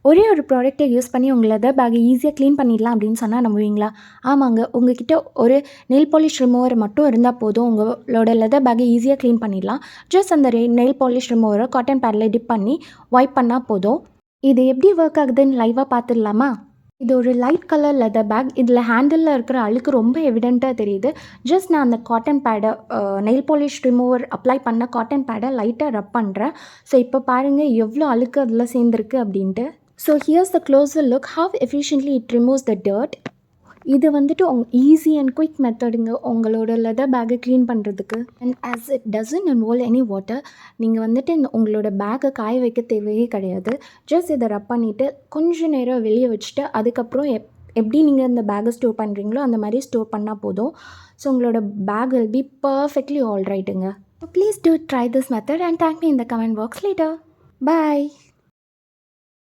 ஒரே ஒரு ப்ராடக்ட்டை யூஸ் பண்ணி உங்கள் லெதர் பேக்கை ஈஸியாக க்ளீன் பண்ணிடலாம் அப்படின்னு சொன்னால் நம்புவீங்களா? ஆமாங்க. உங்ககிட்ட ஒரு நெயில் பாலிஷ் ரிமூவர் மட்டும் இருந்தால் போதும், உங்களோட லெதர் பேக்கை ஈஸியாக க்ளீன் பண்ணிடலாம். ஜஸ்ட் அந்த நெயில் பாலிஷ் ரிமூவரை காட்டன் பேடில் டிப் பண்ணி வைப் பண்ணால் போதும். இது எப்படி ஒர்க் ஆகுதுன்னு லைவாக பார்த்துடலாமா? இது ஒரு லைட் கலர் லெதர் பேக். இதில் ஹேண்டிலில் இருக்கிற அழுக்கு ரொம்ப எவிடெண்ட்டாக தெரியுது. ஜஸ்ட் நான் அந்த காட்டன் பேடை நெயில் பாலிஷ் ரிமூவர் அப்ளை பண்ண காட்டன் பேடை லைட்டாக ரப் பண்ணுறேன். ஸோ இப்போ பாருங்கள் எவ்வளோ அழுக்கு அதில் சேர்ந்துருக்கு அப்படின்ட்டு. So here's the closure look have efficiently it removes the dirt. இது வந்துட்டு ஈஸி அண்ட் குயிக் மெத்தடுங்க உங்களோட லெதர் பேக்கை க்ளீன் பண்ணுறதுக்கு. And as it doesn't involve any water, நீங்கள் வந்துட்டு உங்களோட பேக்கை காய வைக்க தேவையே கிடையாது. ஜஸ்ட் இதை ரப் பண்ணிவிட்டு கொஞ்சம் நேரம் வெளியே வச்சுட்டு அதுக்கப்புறம் எப்படி நீங்கள் இந்த பேக்கை ஸ்டோர் பண்ணுறீங்களோ அந்த மாதிரி ஸ்டோர் பண்ணால் போதும். ஸோ உங்களோட pack will be perfectly all ரைட்டுங்க. Please do try this method and thank me in the comment box later. Bye.